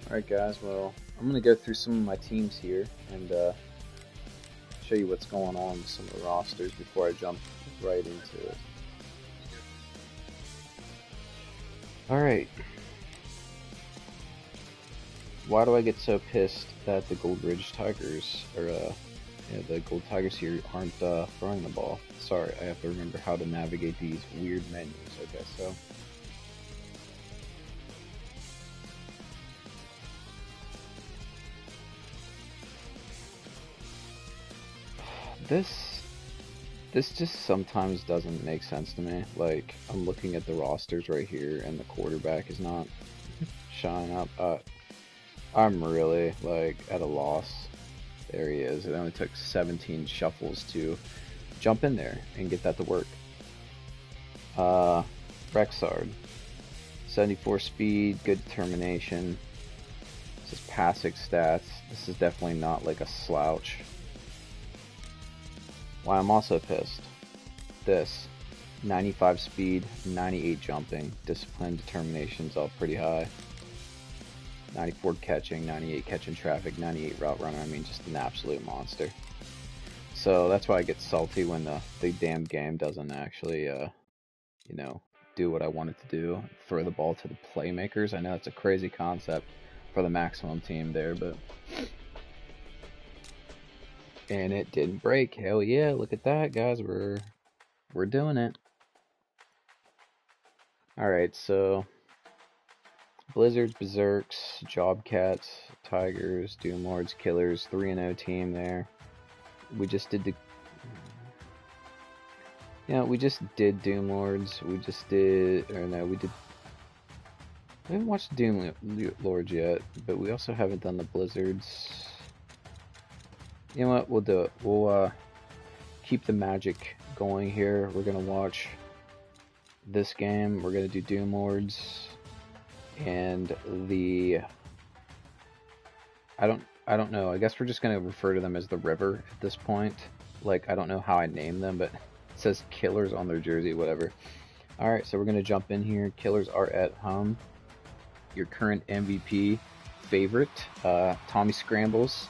Alright guys, well, I'm going to go through some of my teams here and show you what's going on with some of the rosters before I jump right into it. Alright. Why do I get so pissed that the Gold Ridge Tigers, or the Gold Tigers here aren't throwing the ball? Sorry, I have to remember how to navigate these weird menus. Okay, so this just sometimes doesn't make sense to me. Like, I'm looking at the rosters right here and the quarterback is not showing up. I'm really like at a loss. There he is. It only took 17 shuffles to jump in there and get that to work. Rexard, 74 speed, good determination. This is passing stats. This is definitely not like a slouch. Why I'm also pissed. This, 95 speed, 98 jumping, discipline, determination's all pretty high. 94 catching, 98 catching traffic, 98 route runner. I mean, just an absolute monster. So that's why I get salty when the damn game doesn't actually, you know, do what I want it to do. Throw the ball to the playmakers. I know it's a crazy concept for the maximum team there, but... And it didn't break. Hell yeah, look at that, guys. We're doing it. Alright, so... Blizzards, Berserks, Jobcats, Tigers, Doomlords, Killers, 3-0 team there. We just did the... Yeah, we just did Doomlords. We just did... Or no, we did... We haven't watched Doomlords yet, but we also haven't done the Blizzards. You know what? We'll do it. We'll keep the magic going here. We're gonna watch this game. We're gonna do Doomlords and the... I don't know. I guess we're just gonna refer to them as the River at this point. Like, I don't know how I name them, but it says Killers on their jersey, whatever. Alright, so we're gonna jump in here. Killers are at home. Your current MVP favorite, Tommy Scrambles,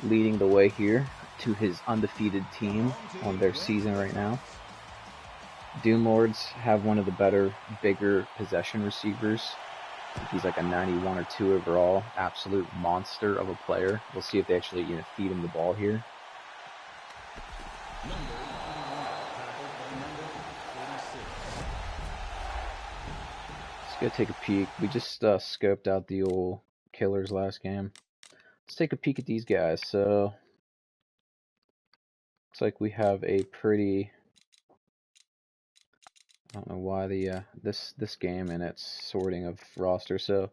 leading the way here to his undefeated team on their season right now. Doomlords have one of the better, bigger possession receivers. He's like a 91 or 2 overall, absolute monster of a player. We'll see if they actually feed him the ball here. Let's go take a peek. We just scoped out the old Killers last game. Let's take a peek at these guys. So looks like we have a pretty... I don't know why the this game and its sorting of roster. So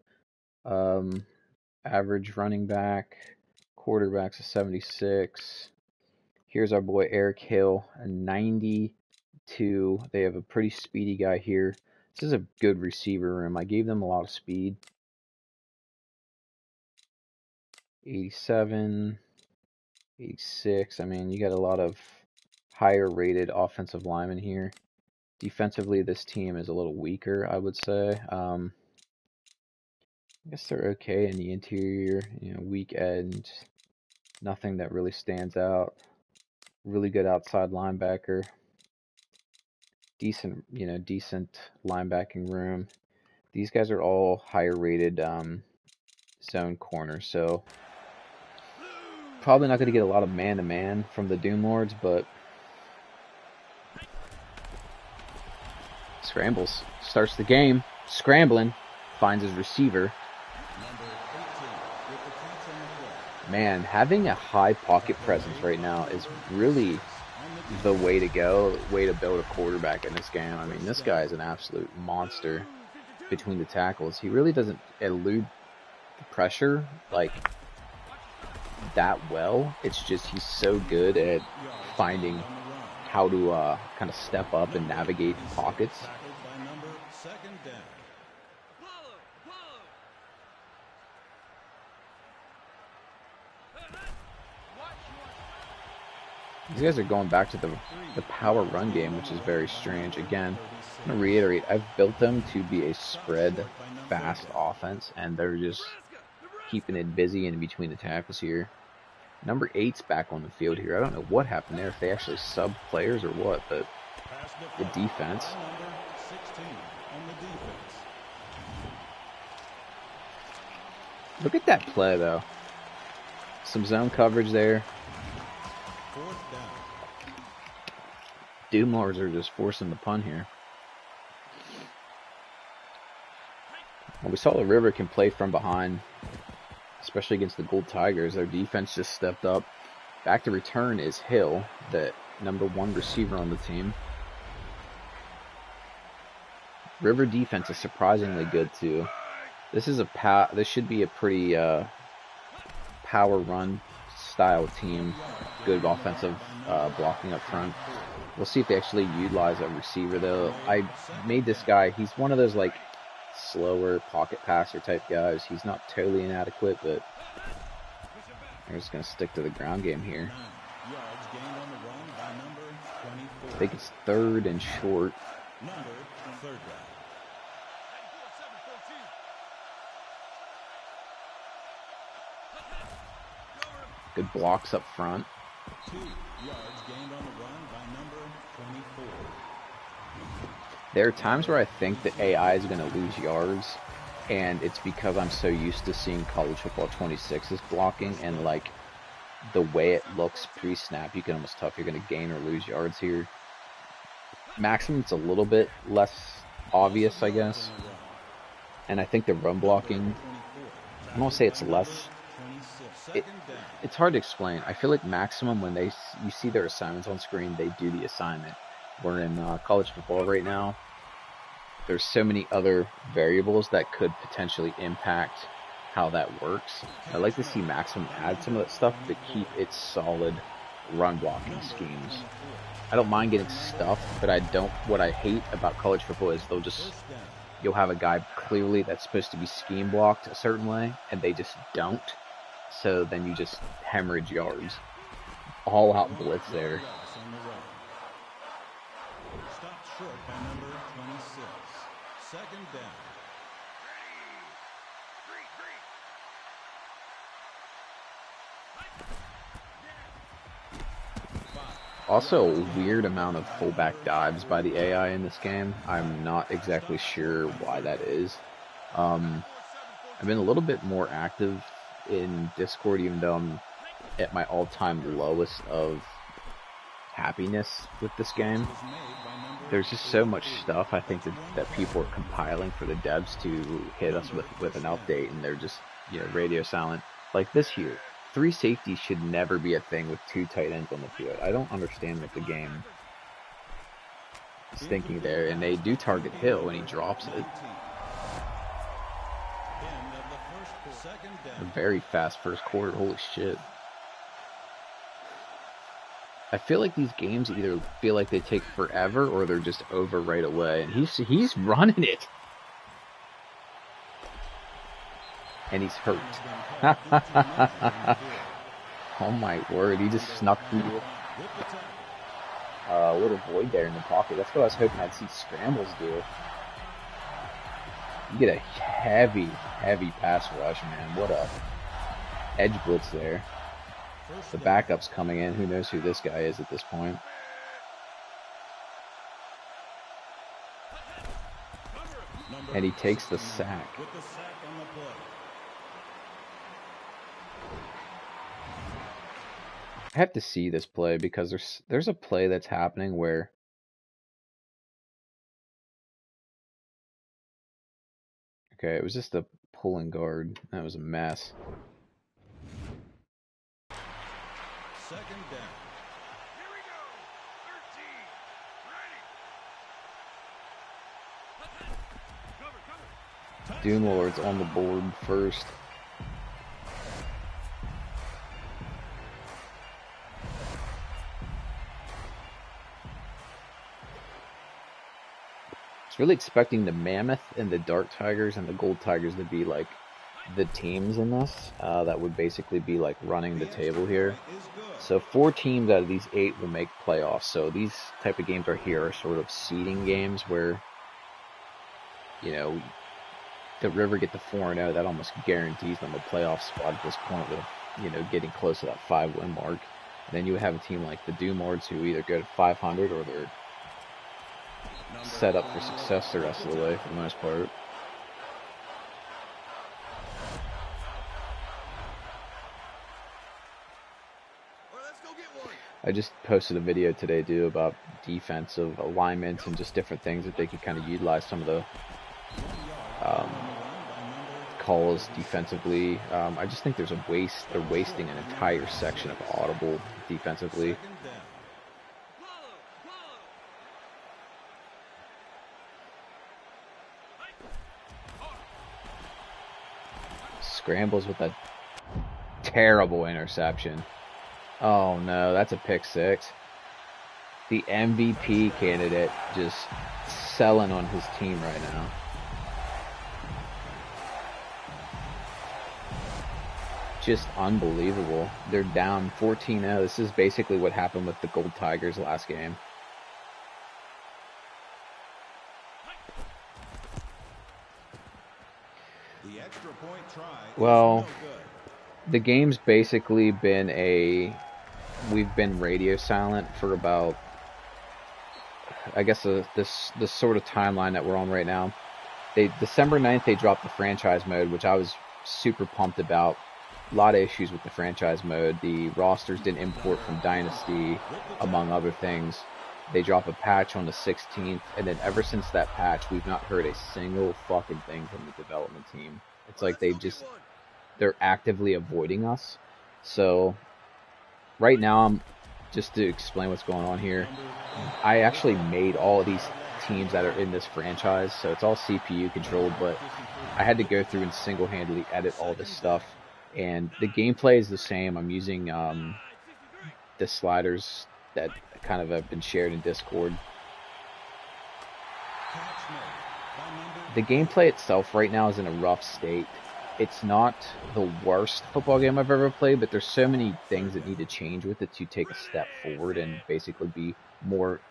average running back, quarterback's a 76. Here's our boy Eric Hill, a 92. They have a pretty speedy guy here. This is a good receiver room. I gave them a lot of speed. 87, 86. I mean, you got a lot of higher rated offensive linemen here. Defensively, this team is a little weaker, I would say. I guess they're okay in the interior, weak edge. Nothing that really stands out. Really good outside linebacker. Decent linebacking room. These guys are all higher rated zone corners, so probably not going to get a lot of man-to-man from the Doomlords, but Scrambles starts the game, scrambling, finds his receiver. Man, having a high pocket presence right now is really the way to go, way to build a quarterback in this game. I mean, this guy is an absolute monster between the tackles. He really doesn't elude the pressure like that well. It's just he's so good at finding how to kind of step up and navigate pockets. These guys are going back to the power run game, which is very strange. Again, I'm going to reiterate, I've built them to be a spread, fast offense, and they're just keeping it busy in between the tackles here. Number 8's back on the field here. I don't know what happened there, if they actually subbed players or what, but the defense. Look at that play, though. Some zone coverage there. Doomlords are just forcing the punt here. Well, we saw the River can play from behind, especially against the Gold Tigers. Their defense just stepped up. Back to return is Hill, the #1 receiver on the team. River defense is surprisingly good too. This is this should be a pretty power run style team. Good offensive blocking up front. We'll see if they actually utilize a receiver though. I made this guy. He's one of those like slower pocket passer type guys. He's not totally inadequate, but I'm just gonna stick to the ground game here. I think it's 3rd and short. Good blocks up front. 2 yards gained on the run by number 24. There are times where I think that AI is going to lose yards, and it's because I'm so used to seeing college football 26's blocking, and like the way it looks pre-snap, you can almost tell if you're going to gain or lose yards here. Maximum, it's a little bit less obvious, I guess. And I think the run blocking, I won't say it's less. It's hard to explain. I feel like Maximum, when you see their assignments on screen, they do the assignment. We're in college football right now. There's so many other variables that could potentially impact how that works. I'd like to see Maximum add some of that stuff to keep its solid run blocking schemes. I don't mind getting stuffed, but what I hate about college football is you'll have a guy clearly that's supposed to be scheme blocked a certain way, and they just don't. So then you just hemorrhage yards. All out blitz there. Stopped short by number 26. 2nd down. Also, a weird amount of fullback dives by the AI in this game. I'm not exactly sure why that is. I've been a little bit more active in Discord, even though I'm at my all-time lowest of happiness with this game. There's just so much stuff I think that people are compiling for the devs to hit us with an update, and they're just, radio silent. Like this here, 3 safeties should never be a thing with 2 tight ends on the field. I don't understand what the game is thinking there, and they do target Hill, and he drops it. A very fast first quarter, holy shit. I feel like these games either feel like they take forever or they're just over right away. And he's running it. And he's hurt. Oh my word, he just snuck through a little void there in the pocket. That's what I was hoping I'd see scrambles do. You get a heavy pass rush, man. What a edge blitz there. The backup's coming in. Who knows who this guy is at this point. And he takes the sack. I have to see this play because there's a play that's happening where okay, it was just a pulling guard. That was a mess. 2nd down. Here we go. 13. Ready. Doomlord's on the board first. Really expecting the Mammoth and the Dark Tigers and the Gold Tigers to be like the teams in this that would basically be like running the table here. So 4 teams out of these 8 will make playoffs. So these type of games right here are sort of seeding games where, you know, the River get to 4-0. That almost guarantees them a playoff spot at this point with, you know, getting close to that 5-win mark. And then you would have a team like the Doomlords who either go to 500 or they're set up for success the rest of the way for the most part. I just posted a video today, too, about defensive alignments and just different things that they could kind of utilize some of the calls defensively. I just think there's a waste. They're wasting an entire section of audible defensively. Scrambles with a terrible interception. Oh no, that's a pick 6. The MVP candidate just selling on his team right now. Just unbelievable. They're down 14-0. This is basically what happened with the Gold Tigers last game. The extra point try. Well, the game's basically been we've been radio silent for about, I guess, this sort of timeline that we're on right now. December 9th, they dropped the franchise mode, which I was super pumped about. A lot of issues with the franchise mode. The rosters didn't import from Dynasty, among other things. They drop a patch on the 16th, and then ever since that patch, we've not heard a single fucking thing from the development team. It's like they're actively avoiding us. So, right now, just to explain what's going on here, I actually made all of these teams that are in this franchise, so it's all CPU controlled, but I had to go through and single-handedly edit all this stuff. And the gameplay is the same. I'm using the sliders that kind of have been shared in Discord. The gameplay itself right now is in a rough state. It's not the worst football game I've ever played, but there's so many things that need to change with it to take a step forward and basically be more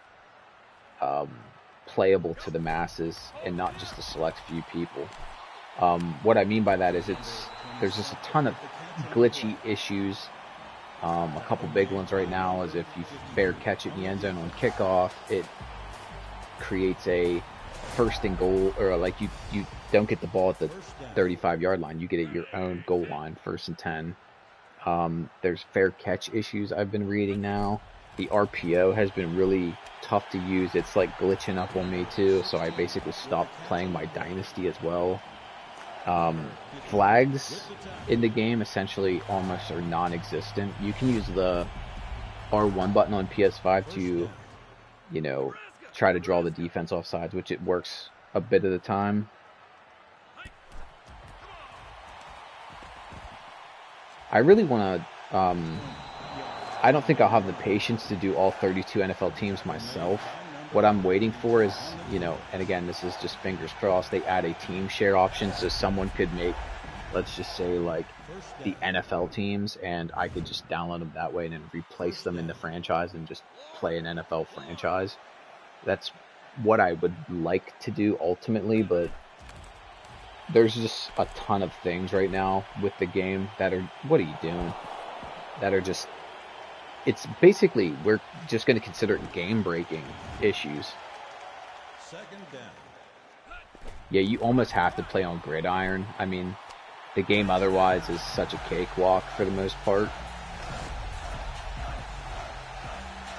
playable to the masses and not just a select few people. What I mean by that is there's just a ton of glitchy issues. A couple big ones right now is if you fair catch it in the end zone on kickoff, it creates a first and goal, or like you don't get the ball at the 35-yard line, you get it at your own goal line, 1st and 10. There's fair catch issues I've been reading now. The RPO has been really tough to use. It's like glitching up on me too, so I basically stopped playing my Dynasty as well. Flags in the game essentially almost are non-existent. You can use the R1 button on PS5 to, you know, try to draw the defense off sides, which it works a bit of the time. I really want to, I don't think I'll have the patience to do all 32 NFL teams myself. What I'm waiting for is, you know, and again, this is just fingers crossed, they add a team share option so someone could make, let's just say, like, the NFL teams, and I could just download them that way and then replace them in the franchise and just play an NFL franchise. That's what I would like to do ultimately, but there's just a ton of things right now with the game that are, what are you doing? That are just, it's basically, we're just going to consider it game-breaking issues. Yeah, you almost have to play on Gridiron. I mean, the game otherwise is such a cakewalk for the most part.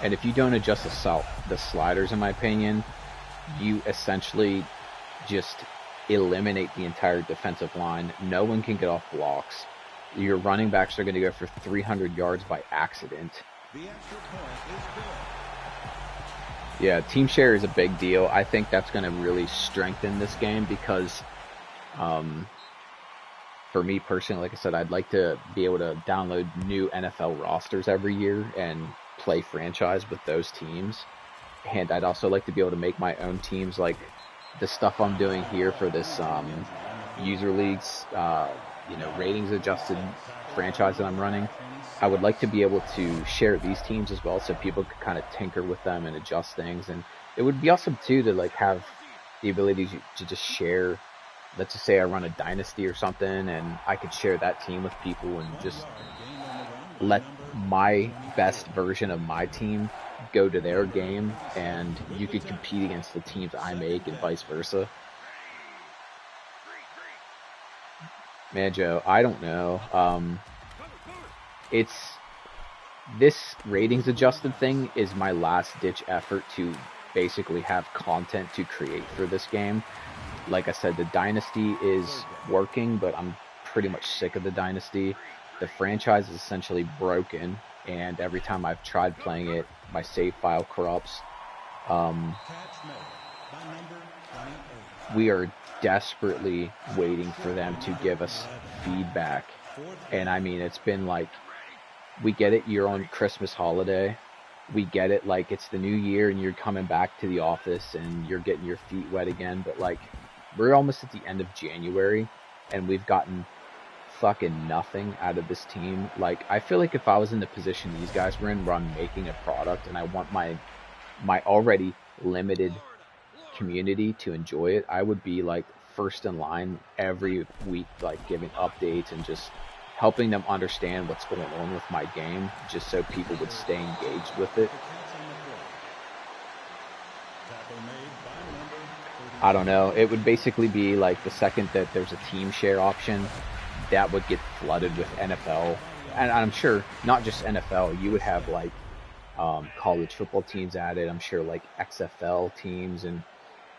And if you don't adjust the sliders, in my opinion, you essentially just eliminate the entire defensive line. No one can get off blocks. Your running backs are going to go for 300 yards by accident. Yeah, team share is a big deal. I think that's going to really strengthen this game because, for me personally, like I said, I'd like to be able to download new NFL rosters every year and play franchise with those teams. And I'd also like to be able to make my own teams, like the stuff I'm doing here for this user leagues, you know, ratings adjusted franchise that I'm running. I would like to be able to share these teams as well, so people could kind of tinker with them and adjust things. And it would be awesome too to like have the ability to just share. Let's just say I run a dynasty or something, and I could share that team with people and just let my best version of my team go to their game, and you could compete against the teams I make and vice versa. Man, Joe, I don't know. It's this ratings adjusted thing is my last ditch effort to basically have content to create for this game. Like I said, the Dynasty is working, but I'm pretty much sick of the Dynasty. The franchise is essentially broken, and every time I've tried playing it, my save file corrupts. We are desperately waiting for them to give us feedback. And I mean, it's been like, we get it, you're on Christmas holiday. We get it, like, it's the new year and you're coming back to the office and you're getting your feet wet again. But, like, we're almost at the end of January and we've gotten fucking nothing out of this team. Like, I feel like if I was in the position these guys were in, where I'm making a product and I want my already limited community to enjoy it, I would be, like, first in line every week, like, giving updates and just helping them understand what's going on with my game, just so people would stay engaged with it. I don't know. It would basically be like the second that there's a team share option, that would get flooded with NFL. And I'm sure not just NFL, you would have like college football teams added. I'm sure like XFL teams and,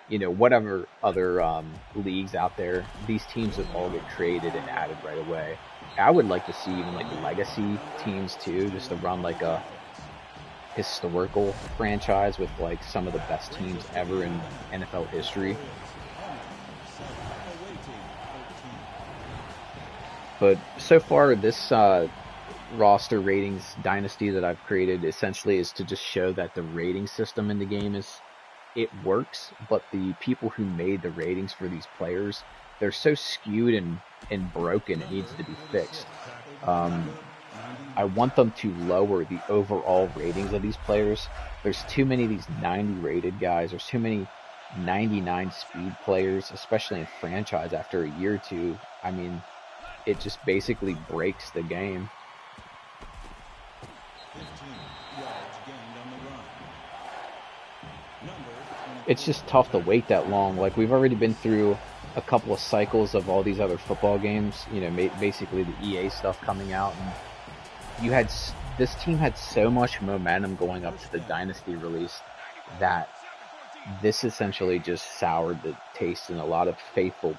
you know, whatever other leagues out there, these teams would all get created and added right away. I would like to see even like legacy teams too, just to run like a historical franchise with like some of the best teams ever in NFL history. But so far, this roster ratings dynasty that I've created essentially is to just show that the rating system in the game it works, but the people who made the ratings for these players, they're so skewed and broken, it needs to be fixed. I want them to lower the overall ratings of these players. There's too many of these 90 rated guys. There's too many 99 speed players, especially in franchise after a year or two. I mean, it just basically breaks the game. It's just tough to wait that long. Like, we've already been through a couple of cycles of all these other football games, you know, basically the EA stuff coming out, and this team had so much momentum going up to the Dynasty release that this essentially just soured the taste in a lot of faithful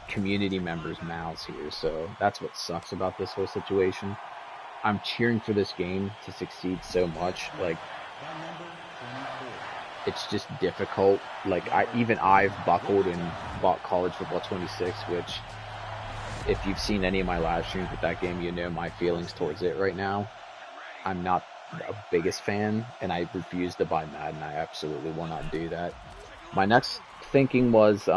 community members' mouths here. So that's what sucks about this whole situation. I'm cheering for this game to succeed so much. Like, it's just difficult. Like, I've buckled and bought College Football 26, which, if you've seen any of my live streams with that game, you know my feelings towards it right now. I'm not the biggest fan, and I refuse to buy Madden. I absolutely will not do that. My next thinking was,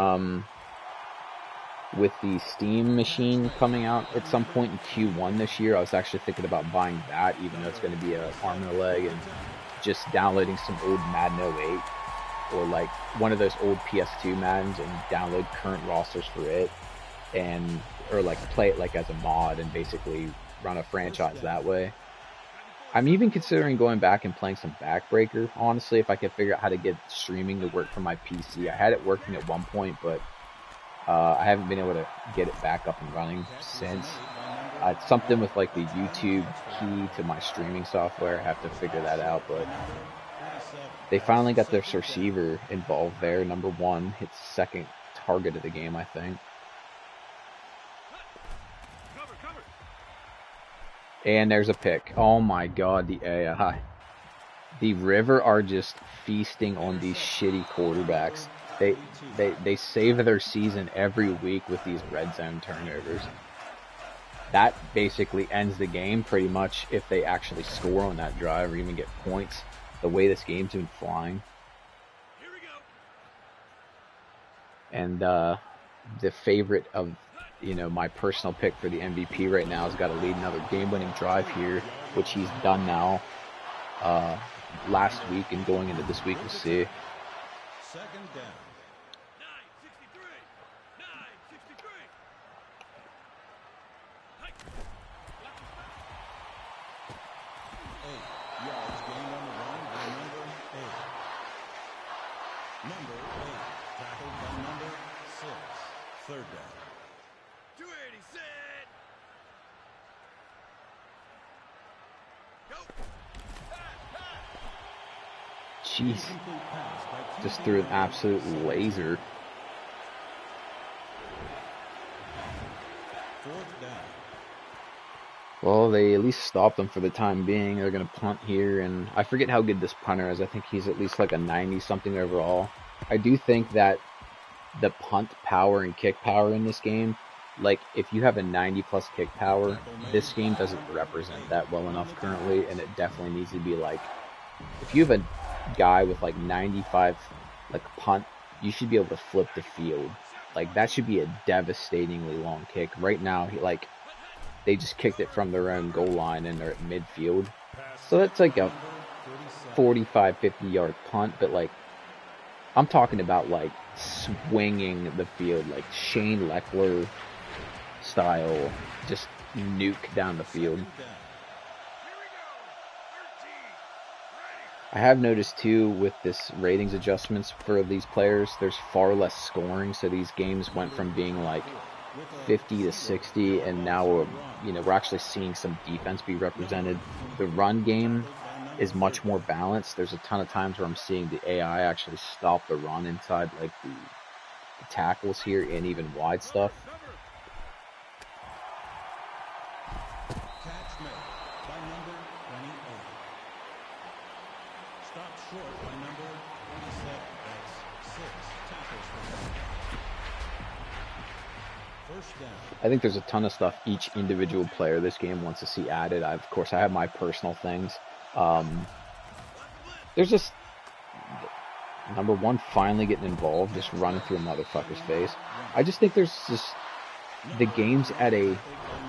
with the Steam machine coming out at some point in Q1 this year, I was actually thinking about buying that, even though it's going to be an arm and a leg, and just downloading some old Madden 08 or like one of those old PS2 Maddens and download current rosters for it, and or like play it like as a mod and basically run a franchise that way. I'm even considering going back and playing some Backbreaker, honestly, if I could figure out how to get streaming to work from my PC. I had it working at one point, but I haven't been able to get it back up and running since. It's something with like the YouTube key to my streaming software. I have to figure that out, but they finally got their receiver involved there. Number one hits second target of the game, I think. And there's a pick. Oh my god, the AI. The River are just feasting on these shitty quarterbacks. They save their season every week with these red zone turnovers. That basically ends the game pretty much if they actually score on that drive or even get points, the way this game's been flying. And the favorite of you know, my personal pick for the MVP right now has got to lead another game-winning drive here, which he's done now last week and going into this week. We'll see. Second down. 8 yards gained on the run by number 8. Number 8 tackled by number 6. Third down. 280 set. Go. Jeez. Just threw an absolute laser. Fourth down. Well, they at least stopped them for the time being. They're going to punt here, and I forget how good this punter is. I think he's at least like a 90-something overall. I do think that the punt power and kick power in this game, like if you have a 90-plus kick power, this game doesn't represent that well enough currently, and it definitely needs to be like, if you have a guy with like 95 like punt, you should be able to flip the field. Like that should be a devastatingly long kick. Right now, they just kicked it from their own goal line and they're at midfield. So that's like a 45, 50-yard punt, but like I'm talking about like swinging the field, like Shane Leckler style, just nuke down the field. I have noticed too with this ratings adjustments for these players, there's far less scoring. So these games went from being like 50 to 60, and now we're actually seeing some defense be represented. The run game is much more balanced. There's a ton of times where I'm seeing the AI actually stop the run inside like the tackles here and even wide stuff. Catch made by number 28. Stopped short by number 27. That's 6 tackles for him. First down. I think there's a ton of stuff each individual player this game wants to see added. Of course, I have my personal things. There's just number one finally getting involved, just running through a motherfucker's face. I just think there's just the game's at a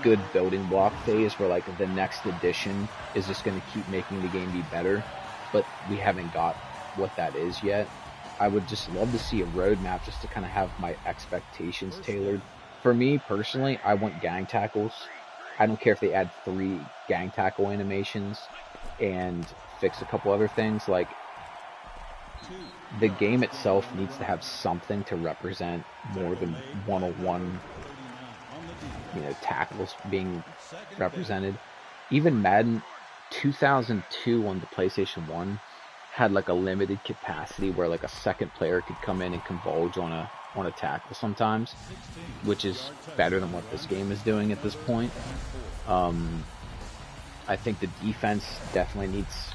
good building block phase where like the next edition is just going to keep making the game be better, but we haven't got what that is yet. I would just love to see a roadmap just to kind of have my expectations tailored. For me personally, I want gang tackles. I don't care if they add 3 gang tackle animations and fix a couple other things. Like, the game itself needs to have something to represent more than 101, tackles being represented. Even Madden 2002 on the PlayStation 1 had like a limited capacity where like a second player could come in and converge on a tackle sometimes, which is better than what this game is doing at this point. I think the defense definitely needs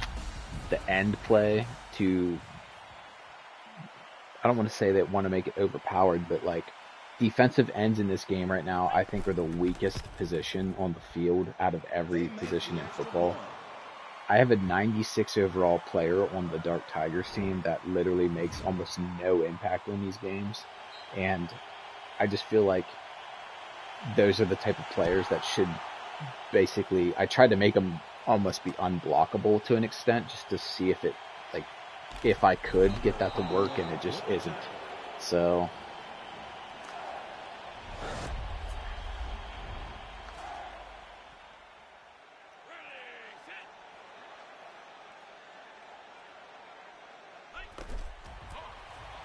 the end play to, I don't want to say they want to make it overpowered, but like defensive ends in this game right now, I think are the weakest position on the field out of every position in football. I have a 96 overall player on the Dark Tigers team that literally makes almost no impact on these games. And I just feel like those are the type of players that should basically, I tried to make them almost be unblockable to an extent just to see if it, like, if I could get that to work, and it just isn't. So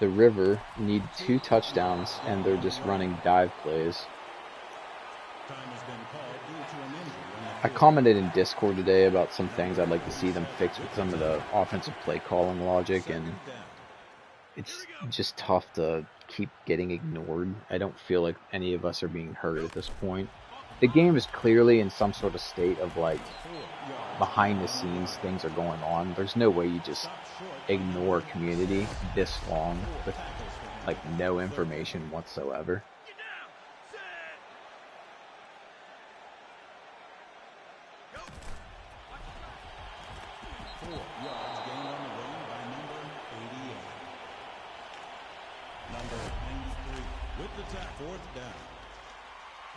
the River need 2 touchdowns, and they're just running dive plays. I commented in Discord today about some things I'd like to see them fix with some of the offensive play calling logic, and it's just tough to keep getting ignored. I don't feel like any of us are being heard at this point. The game is clearly in some sort of state of like behind the scenes things are going on. There's no way you just ignore community this long with like no information whatsoever.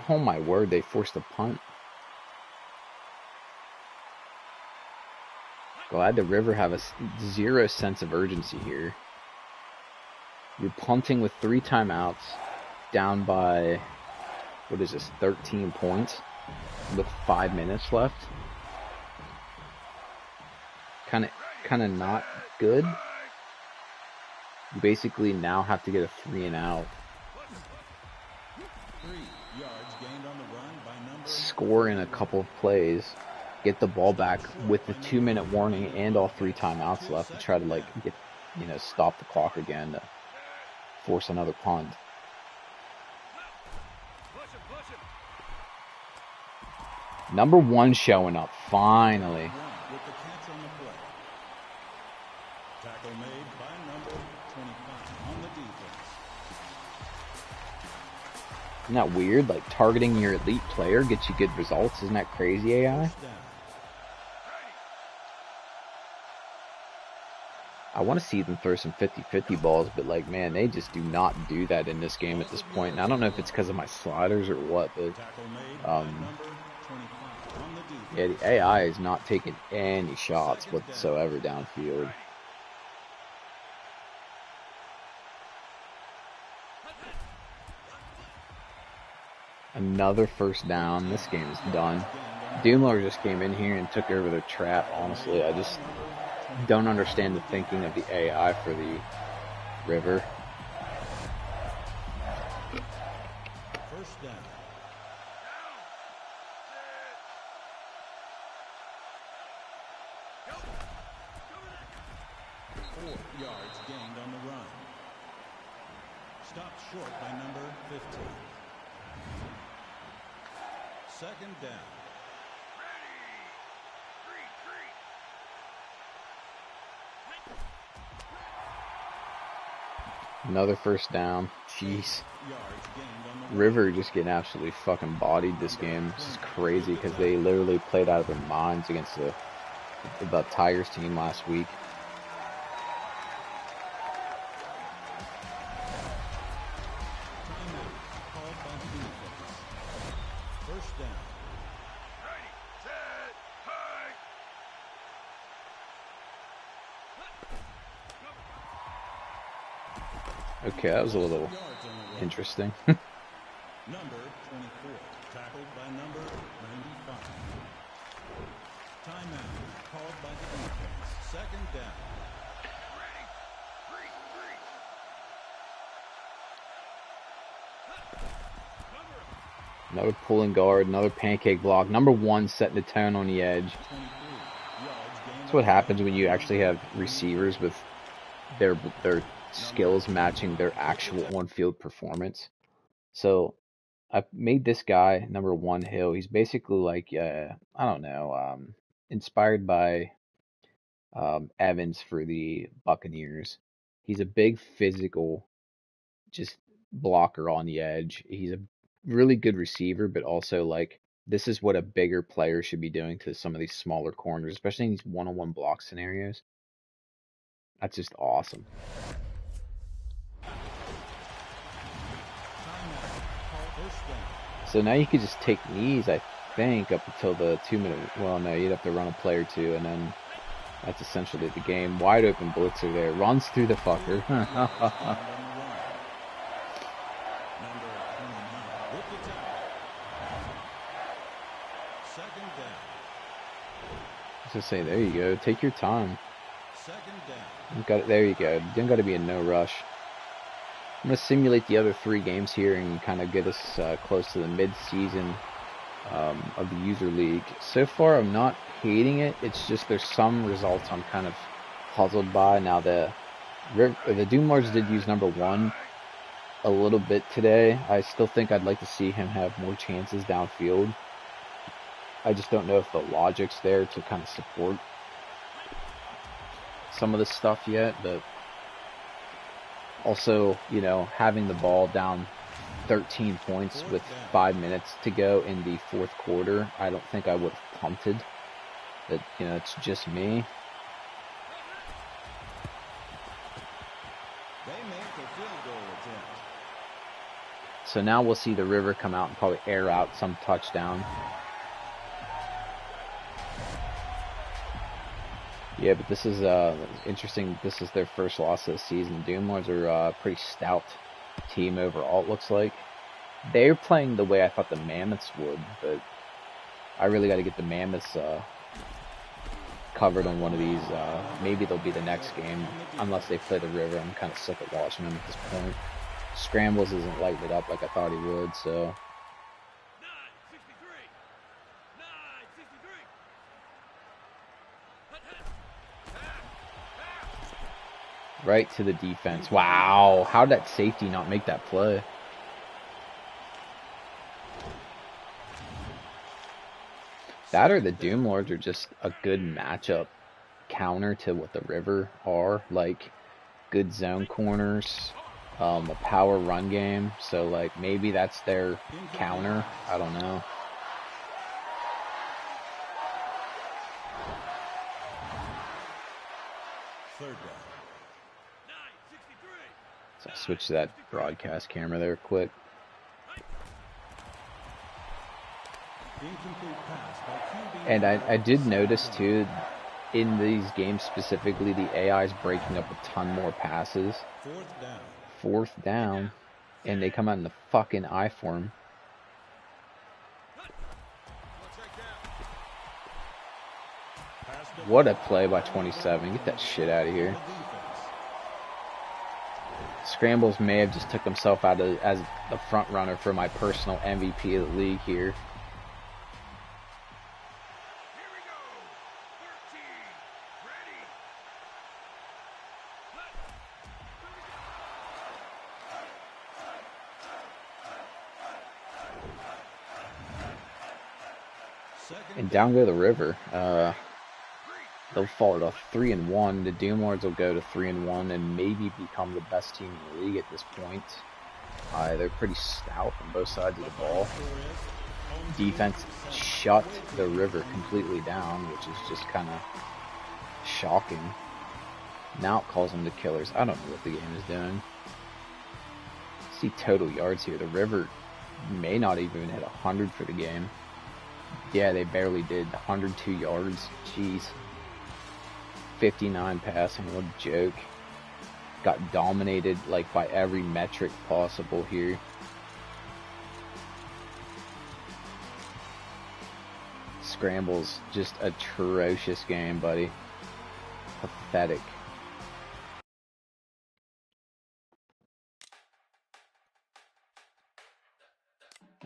Oh my word, they forced a punt. Glad the River have a zero sense of urgency here. You're punting with 3 timeouts, down by, what is this, 13 points, with 5 minutes left. Kind of not good. You basically now have to get a 3 and out. 3 yards gained on the run by number Score in a couple of plays. Get the ball back with the 2-minute warning and all 3 timeouts left to try to like get, stop the clock again to force another punt. Number 1 showing up finally. with the catch on the play. Tackle made by number 25 on the defense. Isn't that weird? Like targeting your elite player gets you good results. Isn't that crazy, AI? First down. I want to see them throw some 50-50 balls, but like, man, they just do not do that in this game at this point. And I don't know if it's because of my sliders or what, but Tackle made by number 25 on the defense. yeah, the AI is not taking any shots whatsoever downfield. Another first down. This game is done. Doomlord just came in here and took over the trap. Honestly, I just don't understand the thinking of the AI for the River. First down. 4 yards gained on the run. Stopped short by number 15. Second down. Another first down. Jeez. Yards gained on the run. River just getting absolutely fucking bodied this game. This is crazy because they literally played out of their minds against the Tigers team last week. Timeout called by the defense. First down. Okay, that was a little Yards on the run. interesting. Number 24, tackled by number 95. Timeout called by the defense. Second down. Another pulling guard, another pancake block. Number 1 setting the tone on the edge. 23 yards gained. That's what happens when you actually have receivers with their skills matching their actual on-field performance. So I made this guy number 1 Hill. He's basically like I don't know, inspired by Evans for the Buccaneers. He's a big physical, just blocker on the edge. He's a really good receiver, but also like this is what a bigger player should be doing to some of these smaller corners, especially in these one-on-one block scenarios. That's just awesome. So now you could just take knees, I think, up until the 2-minute. Well, no, you'd have to run a play or two, and then that's essentially the game. Wide open blitzer there, runs through the fucker. Just say, there you go. Take your time. You got it. There you go. You don't got to be in no rush. I'm gonna simulate the other 3 games here and kind of get us close to the mid-season of the user league. So far, I'm not hating it. It's just there's some results I'm kind of puzzled by. Now the Doomlords did use number 1 a little bit today. I still think I'd like to see him have more chances downfield. I just don't know if the logic's there to kind of support some of this stuff yet, but also, having the ball down 13 points with 5 minutes to go in the 4th quarter, I don't think I would have punted. But, it's just me. They make a field goal attempt. So now we'll see the River come out and probably air out some touchdown. Yeah, but this is interesting. This is their first loss of the season. Doomlords are a pretty stout team overall, it looks like. They're playing the way I thought the Mammoths would, but I really got to get the Mammoths covered on one of these. Maybe they'll be the next game, unless they play the River. I'm kind of sick of watching them at this point. Scrambles isn't lighting it up like I thought he would, so... Right to the defense. Wow, how did that safety not make that play? That or the Doomlords are just a good matchup counter to what the River are. Like, good zone corners, a power run game. So, like, maybe that's their counter. I don't know. So I switch to that broadcast camera there quick. And I did notice too, in these games specifically, the AI is breaking up a ton more passes. Fourth down. And they come out in the fucking I form. What a play by 27. Get that shit out of here. Scrambles may have just took himself out as the front runner for my personal MVP of the league here. And down go the River. They'll fall to 3-1. The Doomlords will go to 3-1 and maybe become the best team in the league at this point. They're pretty stout on both sides of the ball. Defense shut the River completely down, which is just kind of shocking. Now it calls them the Killers. I don't know what the game is doing. See total yards here. The River may not even hit 100 for the game. Yeah, they barely did. 102 yards. Jeez. 59 passing. What a joke. Got dominated like by every metric possible here. Scrambles. Just atrocious game, buddy. Pathetic.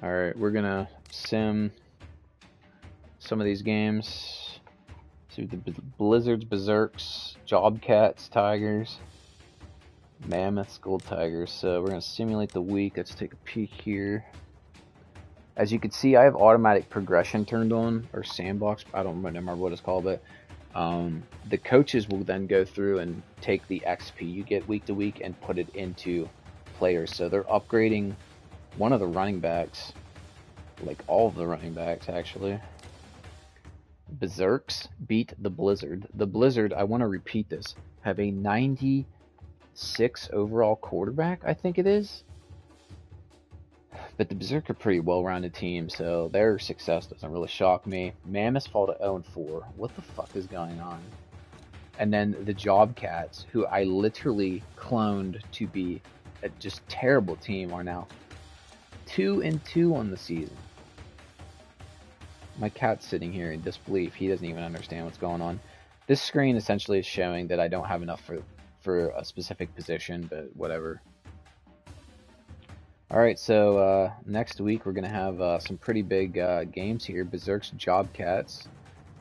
Alright, we're gonna sim some of these games. See the Blizzards, Berserks, Jobcats, Tigers, Mammoths, Gold Tigers. So we're gonna simulate the week. Let's take a peek here. As you can see, I have automatic progression turned on, or sandbox. I don't remember what it's called, but the coaches will then go through and take the XP you get week to week and put it into players. So they're upgrading one of the running backs, like all of the running backs actually. Berserks beat the Blizzard. The Blizzard, I want to repeat this, have a 96 overall quarterback, I think it is. But the Berserk are a pretty well-rounded team, so their success doesn't really shock me. Mammoths fall to 0-4. What the fuck is going on? And then the Jobcats, who I literally cloned to be a just terrible team, are now 2-2 on the season. My cat's sitting here in disbelief. He doesn't even understand what's going on. This screen essentially is showing that I don't have enough for a specific position, but whatever. Alright, so next week we're going to have some pretty big games here. Berserks, Jobcats,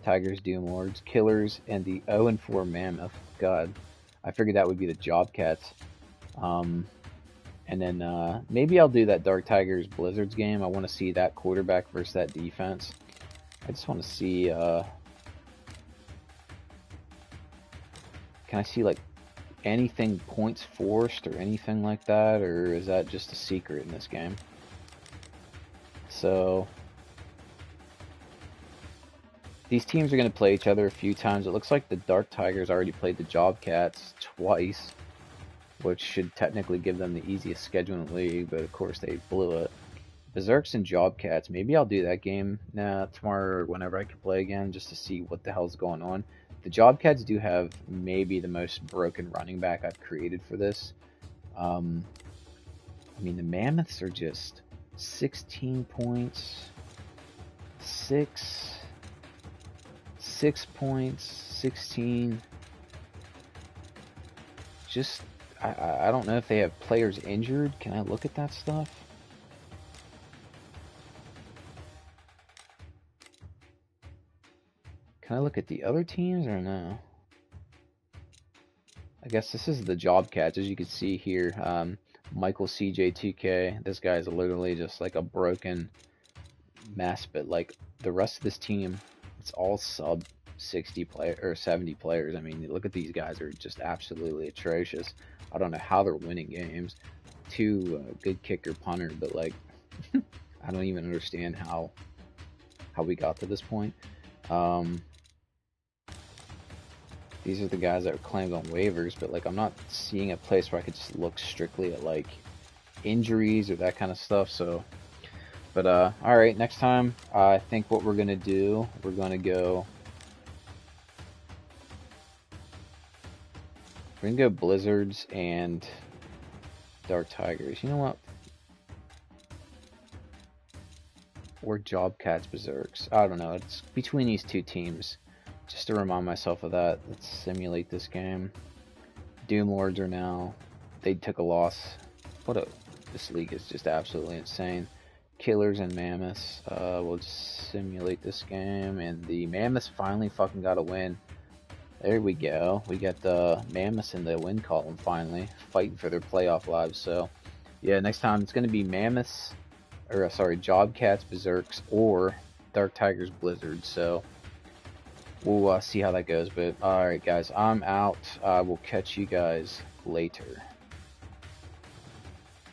Tigers, Doomlords, Killers, and the 0-4 Mammoth. God, I figured that would be the Jobcats. And then maybe I'll do that Dark Tigers Blizzards game. I want to see that quarterback versus that defense. I just want to see, can I see like anything points forced or anything like that, or is that just a secret in this game? So these teams are going to play each other a few times. It looks like the Dark Tigers already played the Jobcats twice. which should technically give them the easiest schedule in the league, but of course they blew it. Berserks and Jobcats. Maybe I'll do that game tomorrow or whenever I can play again, just to see what the hell's going on. The Jobcats do have maybe the most broken running back I've created for this. I mean, the Mammoths are just 16 points, 6 points, 16. Just, I don't know if they have players injured. Can I look at that stuff? Can I look at the other teams or no? I guess this is the Jobcats, as you can see here. Michael CJ2K. This guy is literally just like a broken mess, but like the rest of this team, it's all sub 60 player or 70 players. I mean, look at these guys, are just absolutely atrocious. I don't know how they're winning games. Good kicker, punter, but like I don't even understand how we got to this point. These are the guys that are claimed on waivers, but like I'm not seeing a place where I could just look strictly at like injuries or that kind of stuff. So, but all right, next time I think what we're gonna do, we're gonna go Blizzards and Dark Tigers. You know what? Or Jobcats Berserks. I don't know. It's between these two teams. Just to remind myself of that, let's simulate this game. Doom Lords are now, they took a loss. This league is just absolutely insane. Killers and Mammoths, we'll just simulate this game, and the Mammoths finally fucking got a win. There we go. We got the Mammoths in the win column finally, fighting for their playoff lives. So, yeah, next time it's going to be Jobcats Berserks or Dark Tigers Blizzard. So, we'll see how that goes. But alright guys, I'm out. I will catch you guys later.